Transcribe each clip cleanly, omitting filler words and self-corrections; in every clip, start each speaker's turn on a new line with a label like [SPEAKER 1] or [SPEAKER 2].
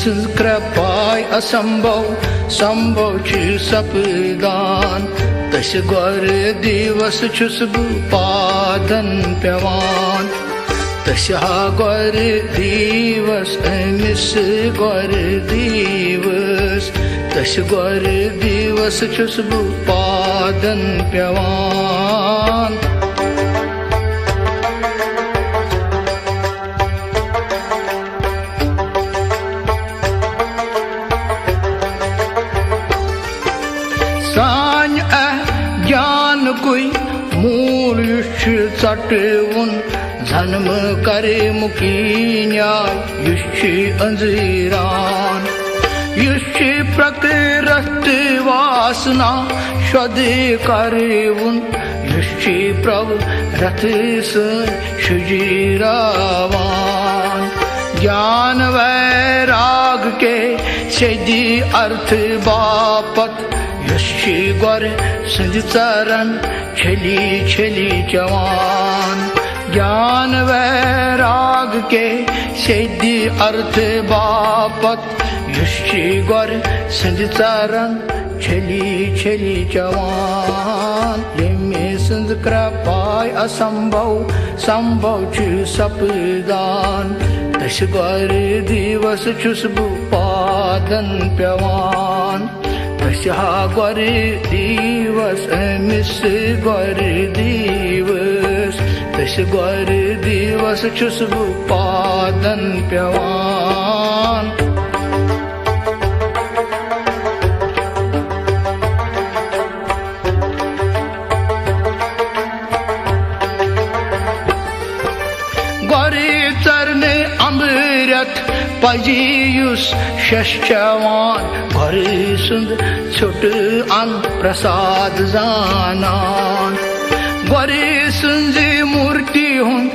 [SPEAKER 1] सज कृपाय असंभव संभव सपदान तस गोर दिवस छुस बु पादन पेवान तस गोर दिवस अमिस गोर दिवस तस गोर दिवस छुस बु पादन पेवान सान ज्ञान कोई मूल युष चटवन जन्म करे मुकी न्याय युष अंजीरान युष प्रकृति वासना शद करेवन युष प्रभु रथ शुजीरावान ज्ञान वैराग के सिद्धि अर्थ बापत यशी गोर संज चरण छली छली जवान ज्ञान वैराग के सिद्धि अर्थ बापत यशी गोर संज चरण छली छली जवान ये संज कृपाय असंभव संभव सपदान तस गोर दिवस छुस बु पादन पेवान तस गोर दिवस अमिस गोर दिवस तस गोर दिवस छुस बु पादन पेवान गोर चरने अमृत पजीयुस शश्चवान गोर सुंद छोट अन प्रसाद जानान गोर सुंज मूर्ति हुन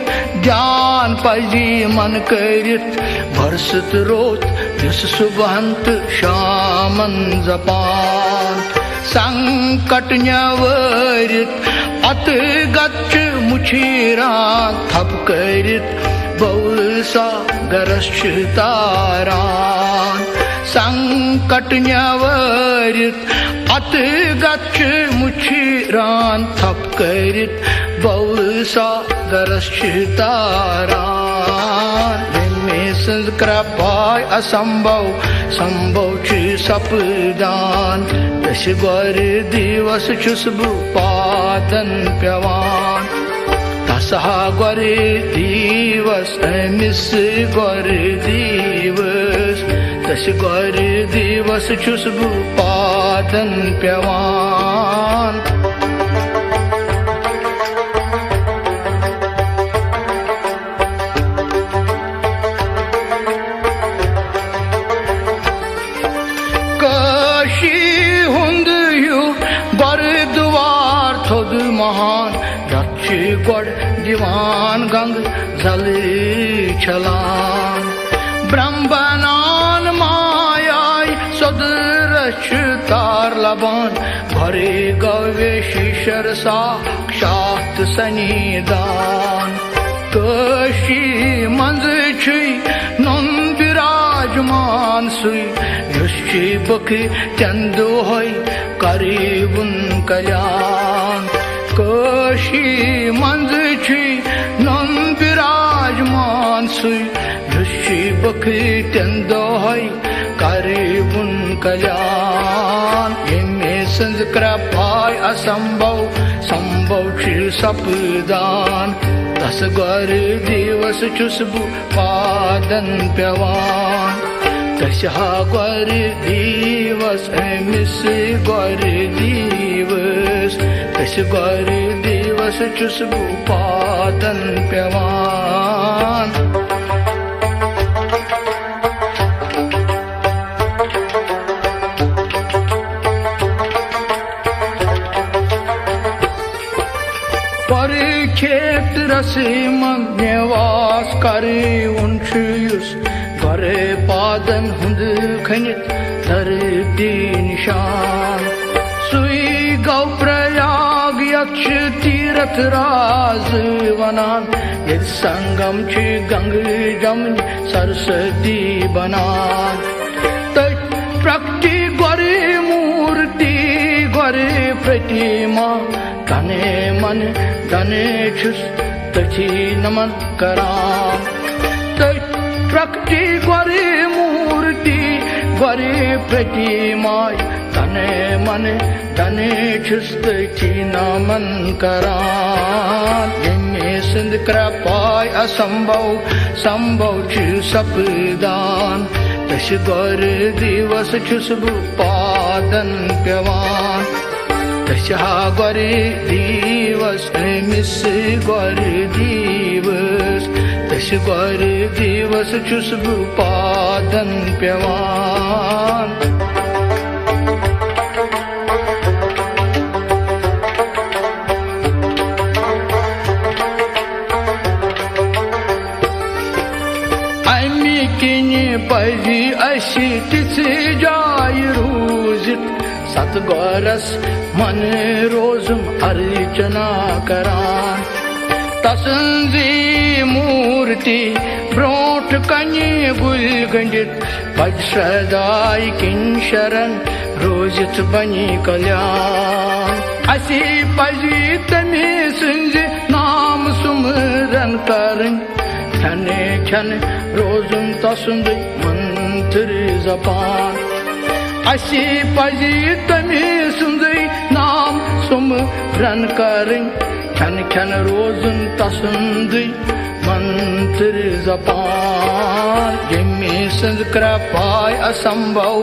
[SPEAKER 1] ध्यान पजी मन करित भरसत रोत युस सुबहंत शामन जपान संकट न्यवरित अत गच्छ मुछीरान थप करित बहुल सागरश्च तारान संकट न्यवरित अत गच्छ मुछीरान थप करित बहुल सागरश्च तारान संज कृपाय असंभव संभव सपदान तस गोर दिवस छुस बु पादन पेवान तस गोर दिवस अमिस गोर दिवस तस गोर दिवस छुस बु पादन पेवान महान रक्ष गोड़ दीवान गंग जल छलान ब्रह्मनान मायाय सदृश तार लबान भरे गवे शिशर साक्षात सनिदान कशी मंज नन विराजमान सुई युष्टि बख चंदो होय करीबुन कल्याण कशी मंज नन विराजमान सुई युष्टि बख चंदो होय करीबुन कल्याण ये संज कृपाय असंभव संभव सपदान तस गोर दिवस छुस बु पादन पेवान तस गोर दिवस अमिस गोर दिवस तस गोर दिवस छुस बु पादन पेवान खेत रसी निवास करे उन्युस गोरे पादन हुंद खनित धरती निशान सुई गौ प्रयाग यक्ष तीरथ राज वनान यद संगम छ गंग जमुन सरस्वती बनान प्रकटी गोरे मूर्ति गोरे प्रतिमा तने मन तने छुस तथी नमन करान प्रकटी गोरे मूर्ति गोरे प्रतिमा तने मन तने छुस तथी नमन करान यमे सिंध कृपाय असंभव संभव छु सपदान तश गोर दिवस छुस बह पादन पेवान तशा गोर दिवस अमिस गोर दिवस तश गोर दिवस छुस बह पादन पेवान पजी अशी तिथे जाय रोजित सतगोरस मन रोजम अर्चना करान तसंजी मूर्ति ब्रोट कन्ये गुल गंडित पज सदाय किन शरण रोजित बनी कल्याण असी पजी तमे संज नाम सुमरन करन छने छन रोजुन तसुंद मंत्र जपान असी पजी तमे सुंद नाम सुमरन करन छन छन रोजुन तसुंद मंत्र जपान यमे संज कृपाय असंभव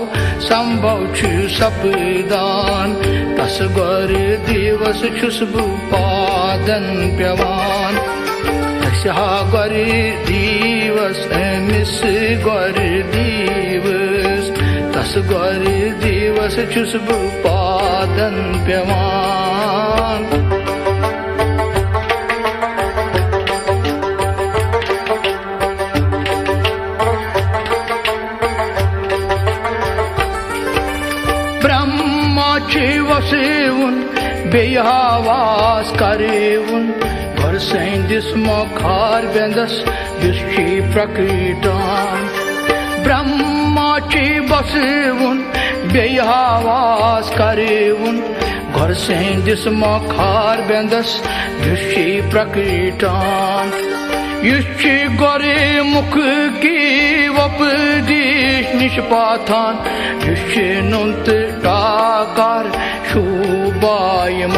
[SPEAKER 1] संभव छु सपदान तस गोर दिवस छुस बह पादन पेवान गोर दिवस अमिस गोर दिवस तस गोर दिवस छुस बह पादन पेवान ब्रह्मा छि वसेवुन बेहवास करेवुन गोर सैंदिस मोखार बेंदस युष्टि प्रकृटान ब्रह्मा छि बसेवुन बेहवास करेवुन गोर सैंदिस मोखार बेंदस युष्टि प्रकृटान युष्टि गोरे मुख की वपदीश निष्पाथान युष्टि नुंत डाकार शुभायमान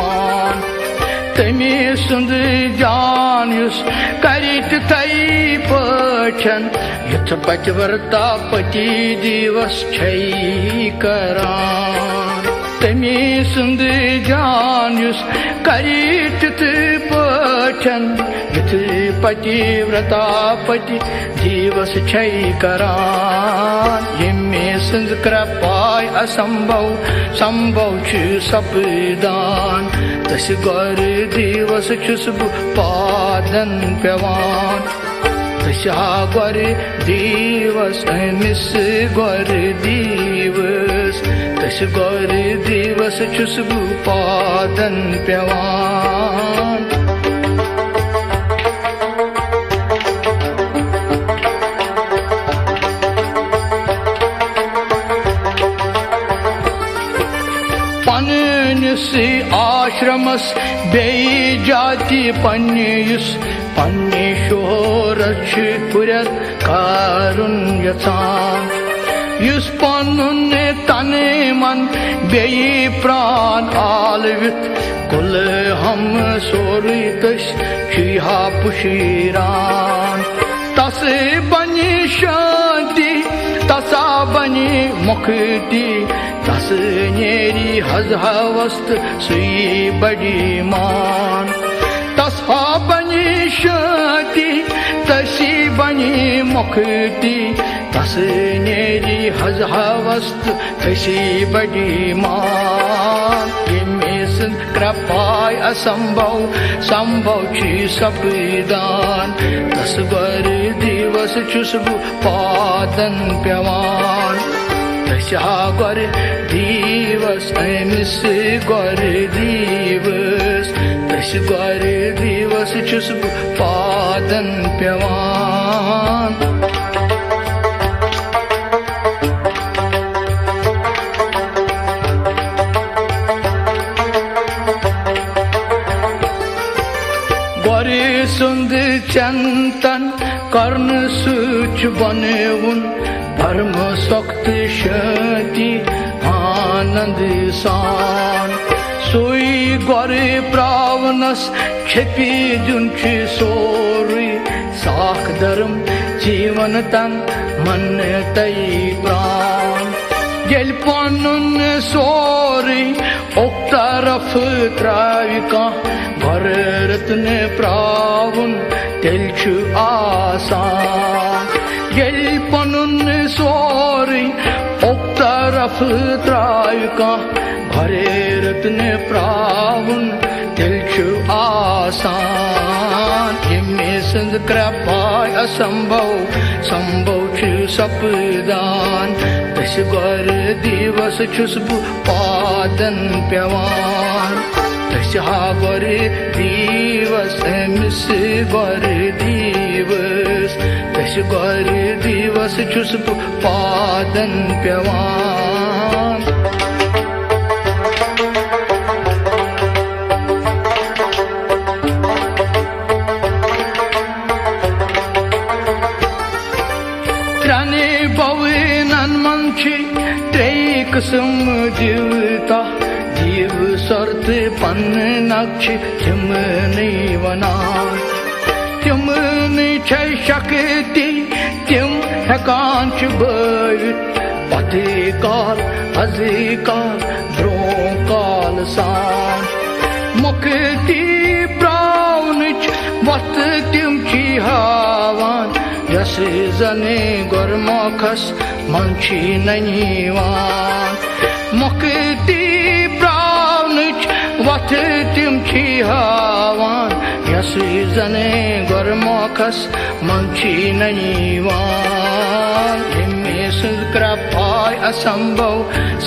[SPEAKER 1] तमे सुंद जान युस करित तई पछन युथ पचवर्ता पति दिवस छै करान तमे सुंद जान युस करित पछन युथ पति व्रता पति दिवस छै करान यमे सुंद कृपाय असंभव संभव छु सपदान तश गोर दिवस छुस बह पादन पेवान तशा गोर दिवस अमिस गोर दिवस तश गोर दिवस छुस बह पादन पेवान पन्नसी आश्रमस बे जाति पन्नियुस पन्ने शोहरस पुरत कारुन यथान युस पन्नुन तने मन बे प्राण आलवित कुल हम सोरी तस छिहा पुशीरान तस बनी शांति तसा बनी मुक्ति तस नेरी हज हवस्त सुई बड़ी मान तसा बनी शांति तसी बनी मुक्ति तस नेरी हज हवस्त तसी बड़ी मान यमे सिंध कृपाय असंभव संभव छि सपदान तस गोर दिवस छुस बह पादन पेवान तशा गोर दिवस अमिस गोर दिवस तश गोर दिवस छुस बह पादन पेवान कर्न सुच बनवुन धर्म सख्त शांति आनंद सान सोई गोरे प्रावनस छपी जुंच सोरी साख धर्म जीवन तन मन तई प्राण जल पनुन सोरी तरफ त्राविका भर रत्न प्रावुन तेलछु आसान जल पनुन सोरी तरफ त्राविका भरे रत्न प्रावुन तेलछु आसान हिम्मे संग कृपाय असंभव संभव छु सपदान तस गौर दिवस छुस पादन पेवान तस गौर दिवस मिस गौर दिवस तस गौर दिवस छुस पादन पेवान किस्म जीवता जीव सर्त पन नक्ष तिम नहीं वना तिम नहीं छै शक्ति तिम हकान बवित पति काल अजी काल ब्रो काल सान मुक्ति प्रावन वत तिम छी हावान यस जने गुरमुखस मंची ननीवान मुक्ति प्रावन वत तिम छी हावान यस जने गुरमुखस मंची ननीवान हिम्मे कृपाय असंभव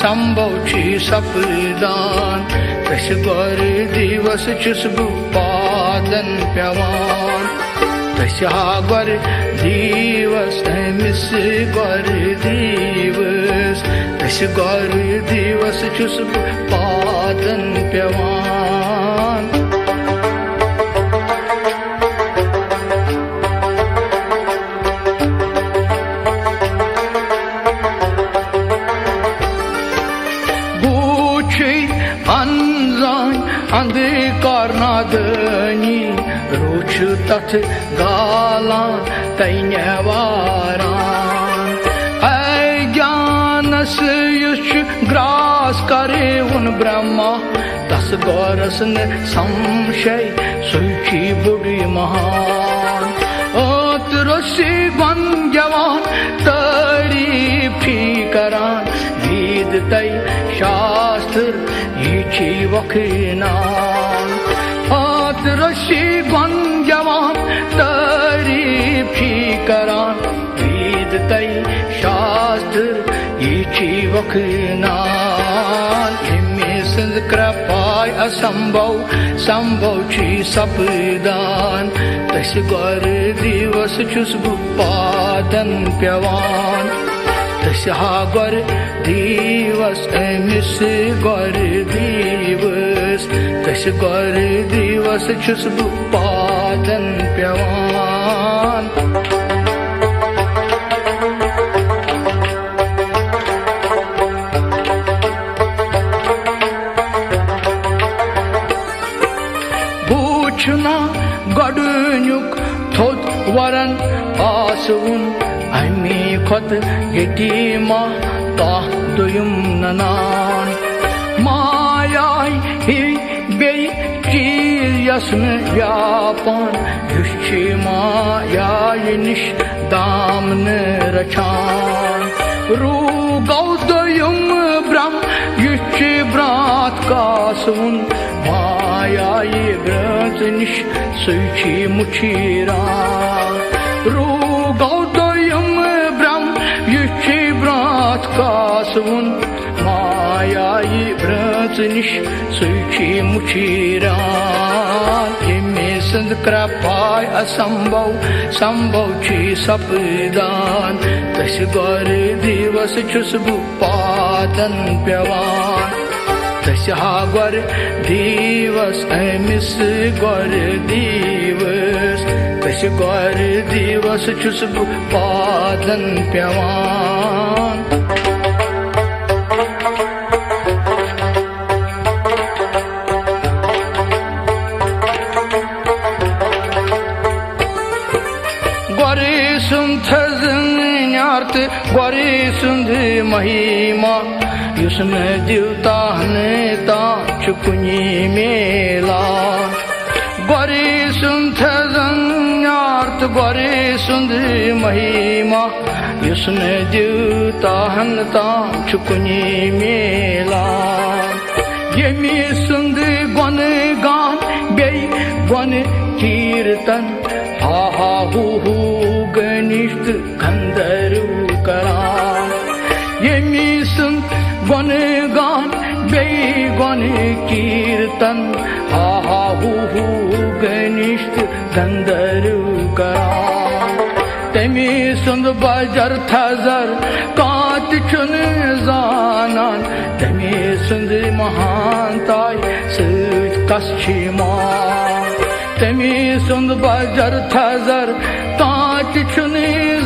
[SPEAKER 1] संभव छी सपदान तस गौर दिवस छुस पादन पेवान तस गौर दिवस मिस गौर दिवस तस गौर दिवस छुस पादन पेवान अंधकार नादनी रुच तथ गालान तैन्यवारान ज्ञानस युष ग्रास करे उन ब्रह्मा तस गौरस न संशय सुखी बुढ़ी महान रसी गन जवान तारीफी करान वेद तय शास्त्र यी वखनान रसी गन जवान तारीफी करान वेद तय शास्त्र यी वखनान हिम्मे संग कृपाय असंभव संभव छी सपदान तस गौर दिवस छुस पादन पेवान तस गौर दिवस मिस गौर दिवस तस गौर दिवस छुस पादन पेवान भूचना गडुनुक थोद वरन आसुन अमी खत यतीमा ता दुयुम ननान मायाय ही बे चीज यसन व्यापान युष्छि मायाय निश दामन रचान रूगौ दुयुम ब्रह्म युष्छि ब्रात कासुन मायाय ब्रत निश सुखी मुछीरान रूगौ ब्रात कासुन मायाई व्रत निश सुखी मुछीरान हिम्मे संग कृपाय असंभव संभव छी सपदान तस गौर दिवस छुस पादन पेवान तस गौर दिवस मिस गौर दिवस तस गौर दिवस छुस बह पादन पेवान। गोरे सुंद थजन्यार्थ गोरे सुंद महिमा युसन दिवता हने ता चुकुनी मेला। गोरे सुंद थजन्यार्थ गोरे सुंद महिमा युसन दिवता हन ता चुकुनी मेला। यमी सुंद गन गान बे गन कीर्तन हा हा हु गनिष्ठ गंधर्व करान। यमी सुन गन गान बे गन कीर्तन हा हा हु गनिष्ठ गंधर्व करान। तमी सुन बजर थजर कात चुन जानान। तमी सुंद महानताय सच कश्चिमान। तमी सुंद बजर थजर कात चुन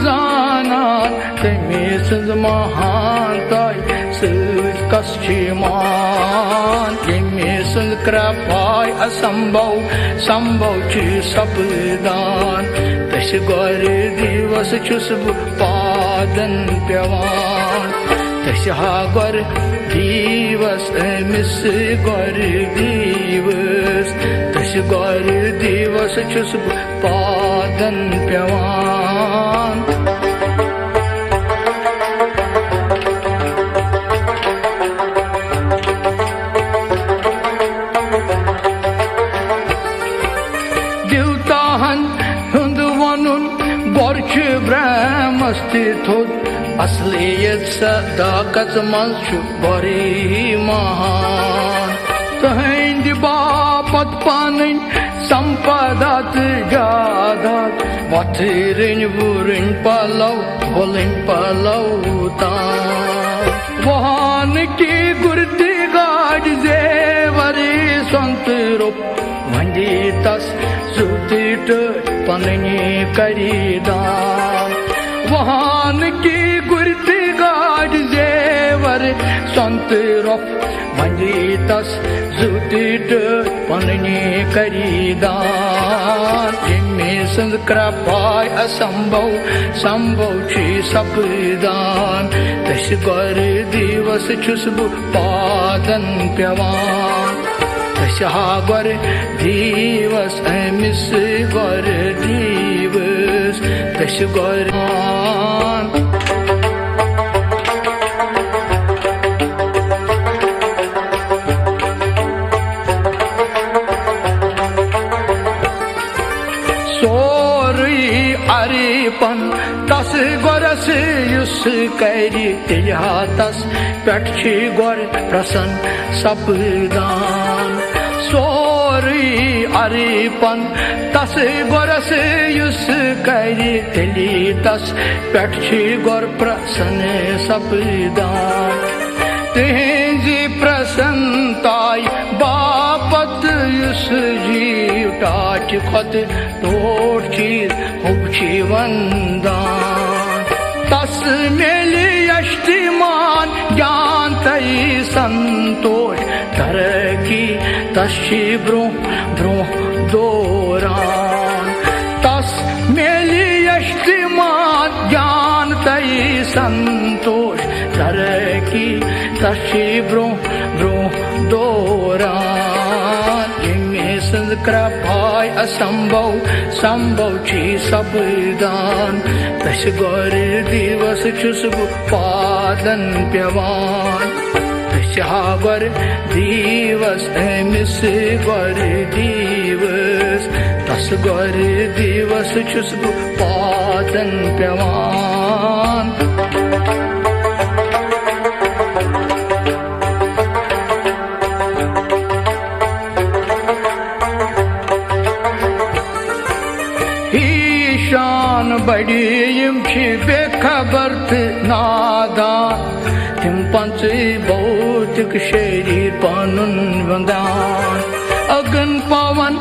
[SPEAKER 1] जानान। तमी सुंद महानताय सच कश्चिमान। यमी सुंद कृपाय असंभव संभव छि सपदान। तस गौर दिवस छुस बह पादन पेवान। तस हा गौर दिवस अमिस गौर दिवस। तस गौर दिवस छुस बह पादन पेवान। ब्रह्मस्थित असलियत सदाकत मंच बड़ी महान। तहंद बापत पान संपदात जादात वथिरन बुरन पलव बोलन पलव तान। वहान की गुरती गाज जेवरी संत रूप वंदी तस सुतिट पननी करीदान। वहान की गुरती गाज जेवर संत रूप वंदी तस सुतिट पननी करीदान। यमी सुंद कृपाय असंभव संभव छि सपदान। तस गौर दिवस छुस बह पादन पेवान। तस हा गौर दिवस अमिस गौर दिवस। तस गौर सोरी अरिपन तस गौरस युस करी तिहा तस पेट छि गौर प्रसन्न सपदान। सोरी अरिपन तस गौरस युस करी तिली तस पेट छि गौर प्रसन्न सपदान। तेजी प्रसन्नताय बापत युस जीव टाच खत तोड़ चीज हुबछि वंदान। तस मेली यष्टिमान ज्ञान तई संतोष तरकी तस्छि ब्रोह ब्रोह दौरान। तस मेली यष्टिमान ज्ञान तई संतोष तरकी तस्छि ब्रोह ब्रोह दौरान। यमी सुंद कृपाय असंभव संभव छि सपदान। तस गौर दिवस छुस बह पादन पेवान। तस हा गौर दिवस अमिस गौर दिवस। तस गौर दिवस छुस बह पादन पेवान। बड़ी यम बेखबर नादान। तिम पंच भौतिक शरीर पनुन वंदान। अगन पवन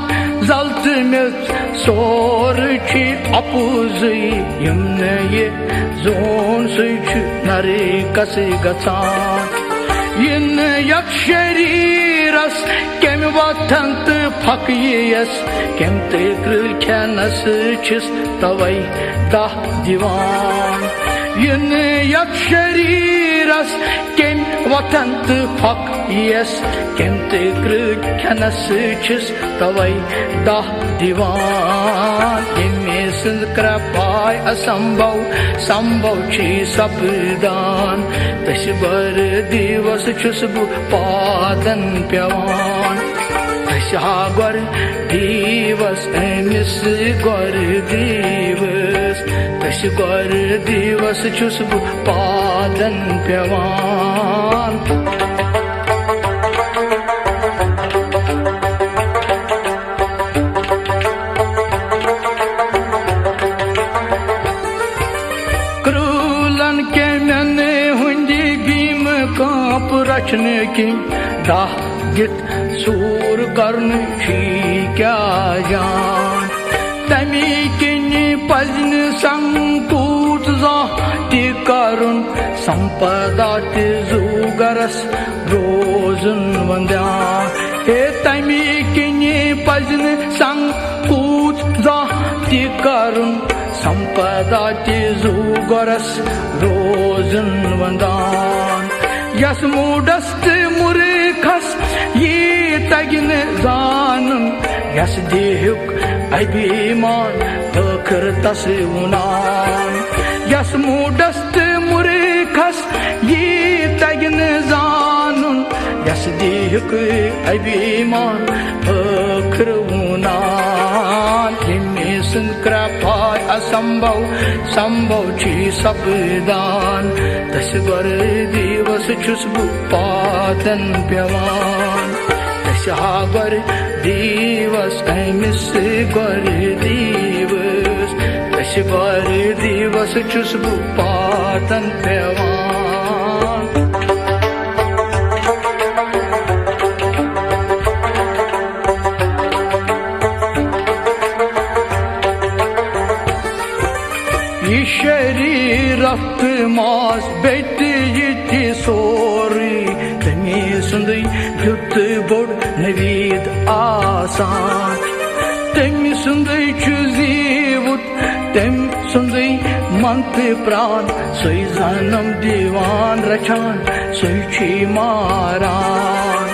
[SPEAKER 1] जल्तमित सोरची अपुजई यमने ये जोन सुच नरे कसे गचान इन यक शरीरस केम वतंत फकियस केम ते कृख्यानस छिस तवै दह दिवान इन यक शरीरस केम वतंत फकियस केम ते कृख्यानस छिस तवै दह दिवान इमे संक्रा पाय असंभव संभव छी सपदान तश बर दिवस छुस बु पादन प्यवान तशा गर दिवस अमिस गर दिवस तश गर दिवस छुस बु पादन प्यवान रचने की दाह गित सूर करने की क्या जान तमी किन्नी पजन संकूत जाति करुण संपदा जुगरस रोजन वंद्या हे तमी किन्नी पजन संकूत जाति करुण संपदा जुगरस रोजन वंदान यस मूडस्त मुर्खस ये तगिन जानन यस देहुक अभिमान ٲخر तस वुनान यस मूडस्त मुर्खस ये तगिन जानन यस देहुक अभिमान ٲخر वुनान इमे संक्रा पाय असंभव संभव छी सपदान तस गर दिवस छुस बु पादन प्यवान तशा गर दिवस अमिस गर दिवस तश गर दिवस छुस बु पादन प्यवान शरीरत मास बेट ये सोरी तमी सुंदई युत बोड नवीद आसान तमी सुंदई चुजीवुत तम सुंदई मंत प्राण सोई जानम दीवान रचान सोई छी मारान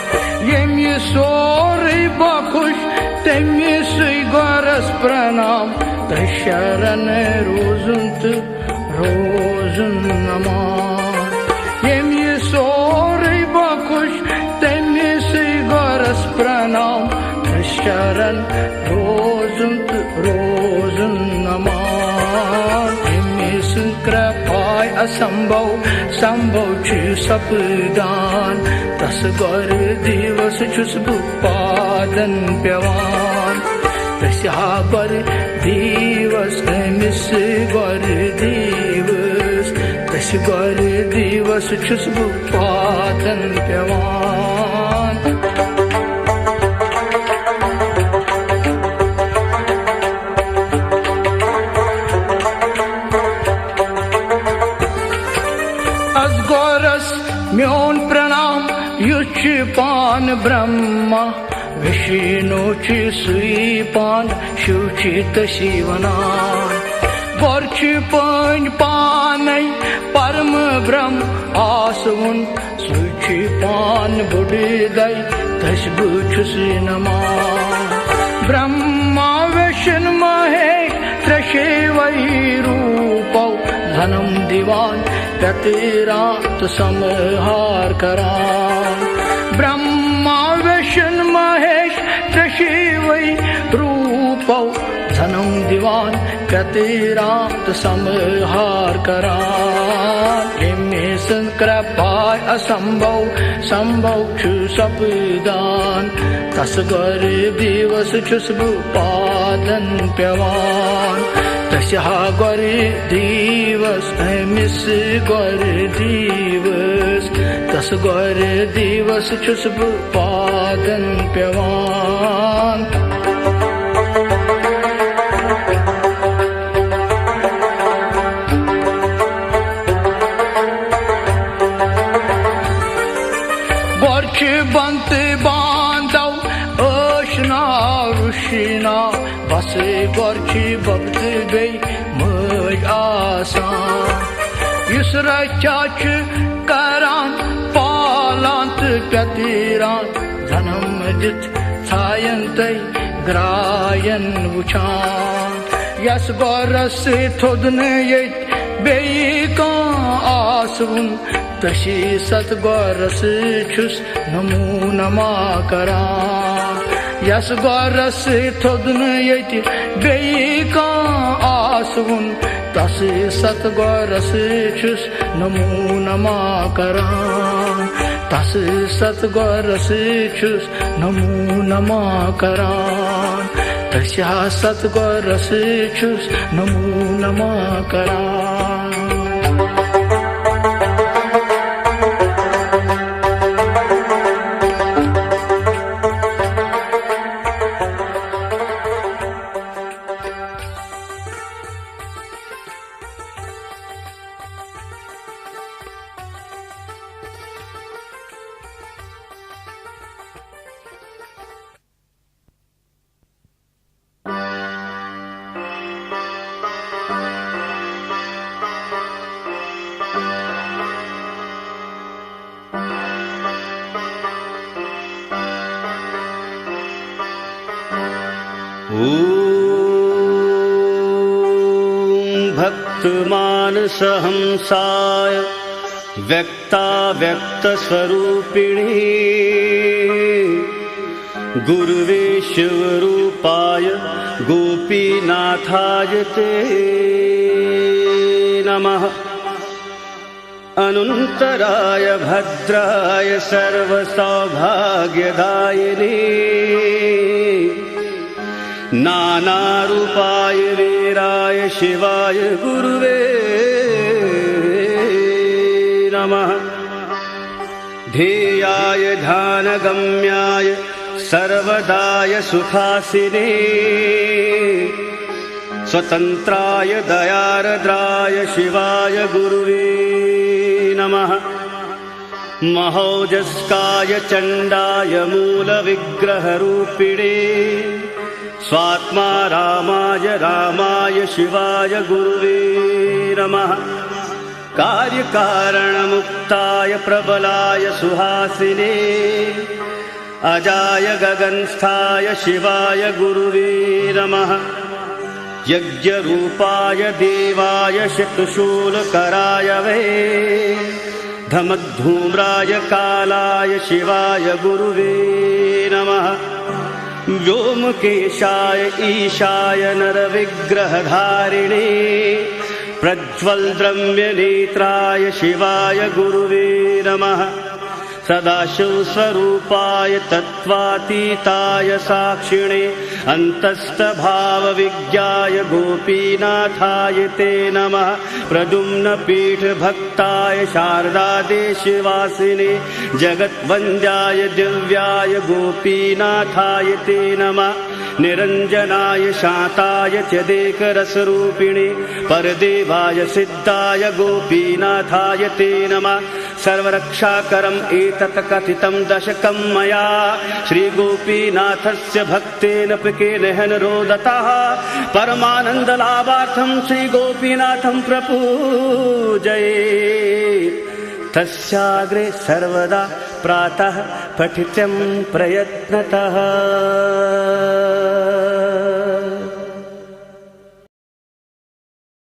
[SPEAKER 1] ये सोरी बखुश तमी सोई गरस प्रणाम शरण रोजुंत रोजुन नमान ये सोरी बखुश तमी से गरस प्रणाम शरण रोजुंत रोजुन नमान इमे संक्रा पाय असंभव संभव छी सपदान तस गर दिवस छुस बु पादन प्यवान तशा गर दिवस अमिस गर दिवस तश गर दिवस छुस बु पादन प्यवान म्योन प्रणाम युच पान ब्रह्मा विष्णु ची सुई पान शिवची तशी वनान वर्ष पन पानै परम ब्रह्म आसवुन सुची पान बुड़दै तश बुछुस नमान ब्रह्मा विष्णु महेश त्रशे वै रूपौ धनम दिवान प्रतिरात समहार करान ब्रह्मा विष्णु महेश त्रशे वै रूपौ धनम दिवान प्रतिरात समहार करान इमे संक्रा पाय असंभव संभव छु सपदान तस गर दिवस छुस बु पादन प्यवान तशा गर दिवस अमिस गर दिवस तस गर दिवस छुस बु पादन वादनप्यवान् वर्ष बंत बांधव ओशना ऋषिना बसे वर्ष भक्त बे मज आसान युस रचाच करान पालांत प्यतीरान धनम दित थायंत ग्रायन वुचान यस गौरस थोदन येत बेका आसवुन तशी सतगौरस छुस नमूनमा करान यस गौरस थोदन येत बेका आसवुन तसी सतगौरस छुस नमूनमा करान तसी सतगौरस छुस नमूनमा करान तस्या सतगौरस छुस नमूनमा करान
[SPEAKER 2] भक्तमानसहंसाय व्यक्ताव्यक्तस्वरूपिणे गुरुवे शिवरूपाय गोपीनाथाय ते नमः। अनन्तराय भद्राय सर्वसौभाग्यदायिने नानारूपाय वीराय शिवाय गुरुवे नमः। ध्येयाय ध्यानगम्याय सर्वदाय सुखासिने स्वतन्त्राय दयार्द्राय शिवाय गुरुवे नमः। महोजस्काय चण्डाय मूलविग्रहरूपिणे स्वात्मा रामाय शिवाय गुरुवे नमः। कार्यकारणमुक्ताय प्रबलाय सुहासिने अजाय गगनस्थाय शिवाय गुरुवे नमः। यज्ञरूपाय देवाय शतशूलकराय वै धमद्धूम्राय कालाय शिवाय गुरुवे नमः। व्योमकेशाय ईशाय नरविग्रहधारिणे प्रज्वलद्रम्यनेत्राय शिवाय गुरुवे नमः। सदाशिवस्वरूपाय तत्त्वातीताय साक्षिणे अन्तस्थभावविज्ञाय गोपीनाथाय ते नमः। प्रद्युम्नपीठभक्ताय शारदादेशवासिने जगद्वन्द्याय दिव्याय गोपीनाथाय ते नमः। निरञ्जनाय शान्ताय च देकरसरूपिणे परदेवाय सिद्धाय गोपीनाथाय ते नमः। सर्वरक्षाकरम् एतत् कथितं दशकं मया श्रीगोपीनाथस्य भक्तेन प्रिकेन रोदतः परमानन्दलाभार्थं श्रीगोपीनाथं प्रपूजये। तस्याग्रे सर्वदा प्रातः पठितं प्रयत्नतः।